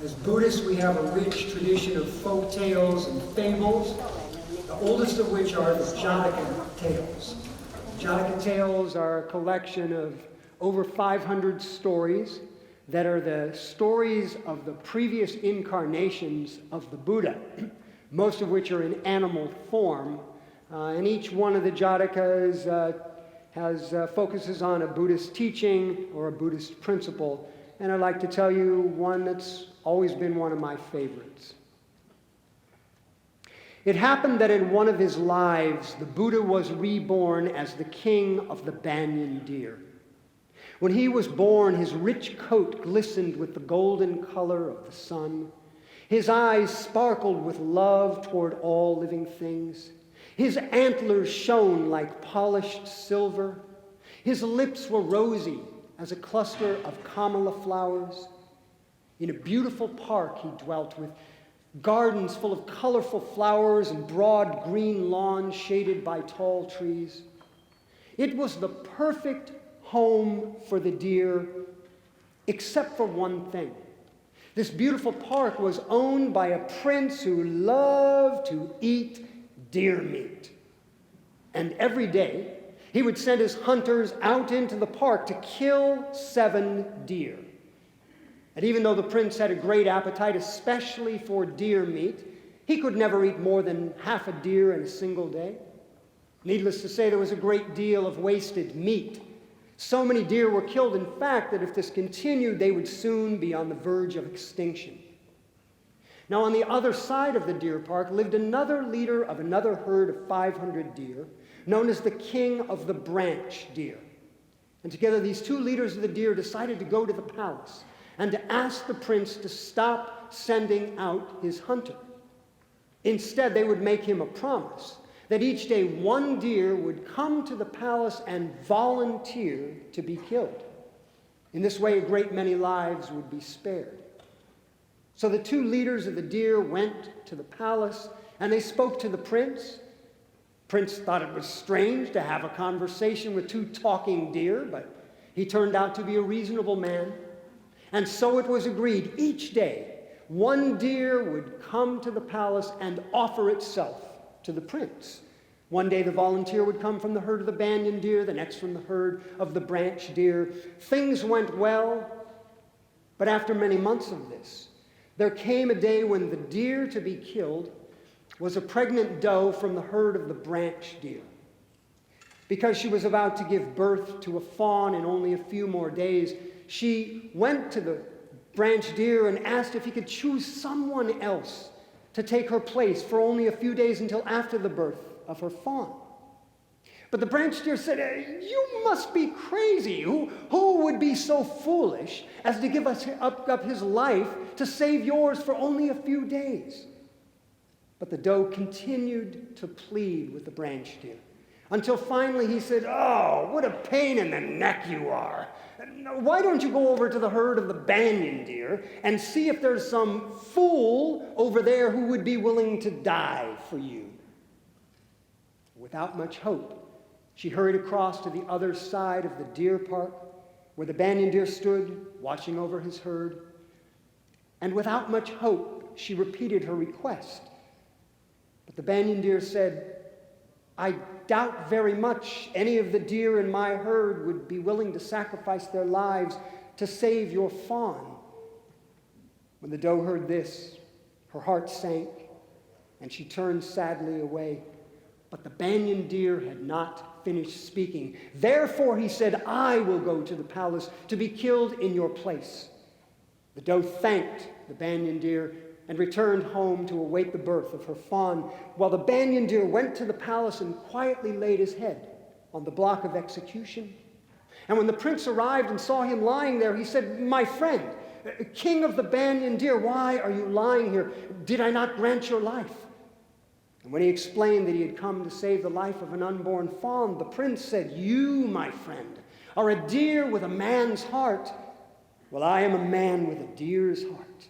As Buddhists, we have a rich tradition of folk tales and fables, the oldest of which are the Jataka tales. Jataka tales are a collection of over 500 stories that are the stories of the previous incarnations of the Buddha, most of which are in animal form. And each one of the Jatakas focuses on a Buddhist teaching or a Buddhist principle. And I'd like to tell you one that's always been one of my favorites. It happened that in one of his lives, the Buddha was reborn as the king of the banyan deer. When he was born, his rich coat glistened with the golden color of the sun. His eyes sparkled with love toward all living things. His antlers shone like polished silver. His lips were rosy as a cluster of kamala flowers. In a beautiful park he dwelt, with gardens full of colorful flowers and broad green lawns shaded by tall trees. It was the perfect home for the deer, except for one thing. This beautiful park was owned by a prince who loved to eat deer meat. And every day, he would send his hunters out into the park to kill 7 deer. And even though the prince had a great appetite, especially for deer meat, he could never eat more than half a deer in a single day. Needless to say, there was a great deal of wasted meat. So many deer were killed, in fact, that if this continued, they would soon be on the verge of extinction. Now, on the other side of the deer park lived another leader of another herd of 500 deer, known as the king of the branch deer. And together, these 2 leaders of the deer decided to go to the palace and to ask the prince to stop sending out his hunter. Instead, they would make him a promise that each day 1 deer would come to the palace and volunteer to be killed. In this way, a great many lives would be spared. So the 2 leaders of the deer went to the palace, and they spoke to the prince. The prince thought it was strange to have a conversation with 2 talking deer, but he turned out to be a reasonable man. And so it was agreed, each day, 1 deer would come to the palace and offer itself to the prince. One day the volunteer would come from the herd of the banyan deer, the next from the herd of the branch deer. Things went well, but after many months of this, there came a day when the deer to be killed was a pregnant doe from the herd of the branch deer. Because she was about to give birth to a fawn in only a few more days, she went to the branch deer and asked if he could choose someone else to take her place for only a few days until after the birth of her fawn. But the branch deer said, "You must be crazy. Who would be so foolish as to give up his life to save yours for only a few days?" But the doe continued to plead with the branch deer, until finally he said, "Oh, what a pain in the neck you are. Why don't you go over to the herd of the banyan deer and see if there's some fool over there who would be willing to die for you?" Without much hope, she hurried across to the other side of the deer park, where the banyan deer stood, watching over his herd. And without much hope, she repeated her request. But the banyan deer said, "I doubt very much any of the deer in my herd would be willing to sacrifice their lives to save your fawn." When the doe heard this, her heart sank, and she turned sadly away. But the banyan deer had not finished speaking. "Therefore," he said, "I will go to the palace to be killed in your place." The doe thanked the banyan deer and returned home to await the birth of her fawn, while the banyan deer went to the palace and quietly laid his head on the block of execution. And when the prince arrived and saw him lying there, he said, "My friend, king of the banyan deer, why are you lying here? Did I not grant your life?" And when he explained that he had come to save the life of an unborn fawn, the prince said, "You, my friend, are a deer with a man's heart. Well, I am a man with a deer's heart.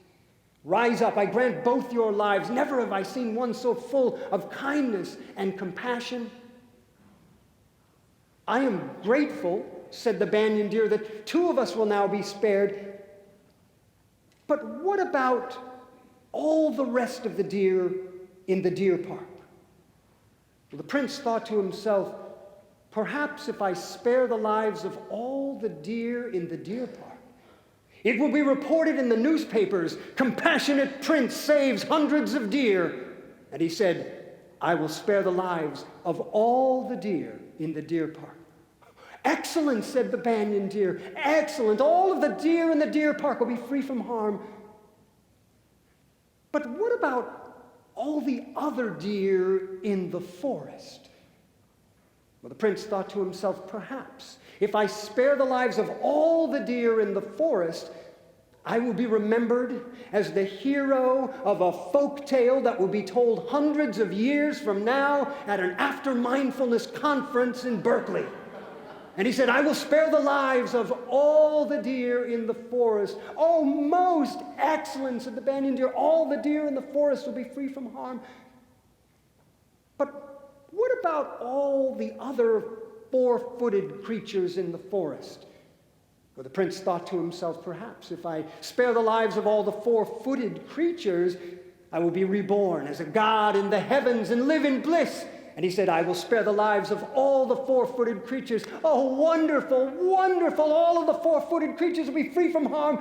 Rise up, I grant both your lives. Never have I seen one so full of kindness and compassion." "I am grateful," said the banyan deer, "that 2 of us will now be spared. But what about all the rest of the deer in the deer park? Well, the prince thought to himself, perhaps if I spare the lives of all the deer in the deer park, it will be reported in the newspapers, compassionate prince saves hundreds of deer. And he said, I will spare the lives of all the deer in the deer park. Excellent, said the banyan deer. Excellent. All of the deer in the deer park will be free from harm. But what about all the other deer in the forest? Well, the prince thought to himself, perhaps if I spare the lives of all the deer in the forest, I will be remembered as the hero of a folk tale that will be told hundreds of years from now at an after mindfulness conference in Berkeley. And he said, I will spare the lives of all the deer in the forest. Oh, most excellent, said the banyan deer. All the deer in the forest will be free from harm. But what about all the other four-footed creatures in the forest? Well, the prince thought to himself, perhaps if I spare the lives of all the four-footed creatures, I will be reborn as a god in the heavens and live in bliss. And he said, I will spare the lives of all the four-footed creatures. Oh, wonderful, wonderful. All of the four-footed creatures will be free from harm.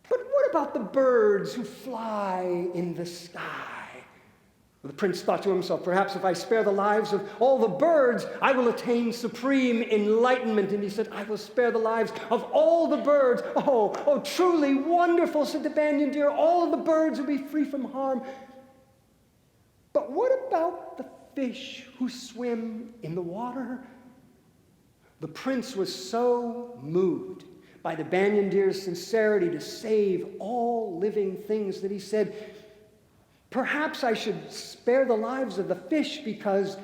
But what about the birds who fly in the sky? Well, the prince thought to himself, perhaps if I spare the lives of all the birds, I will attain supreme enlightenment. And he said, I will spare the lives of all the birds. Oh, truly wonderful, said the banyan deer. All of the birds will be free from harm. But what about the fish who swim in the water? The prince was so moved by the banyan deer's sincerity to save all living things that he said, perhaps I should spare the lives of the fish because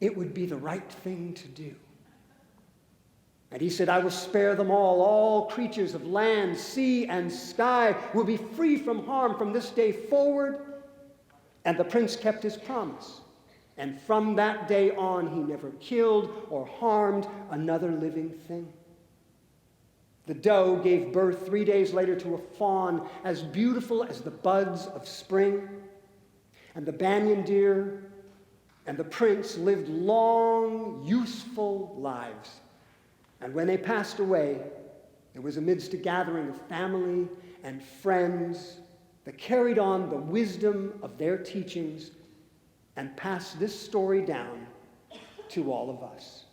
it would be the right thing to do. And he said, I will spare them all. All creatures of land, sea, and sky will be free from harm from this day forward. And the prince kept his promise. And from that day on, he never killed or harmed another living thing. The doe gave birth 3 days later to a fawn as beautiful as the buds of spring. And the banyan deer and the prince lived long, useful lives. And when they passed away, it was amidst a gathering of family and friends that carried on the wisdom of their teachings and passed this story down to all of us.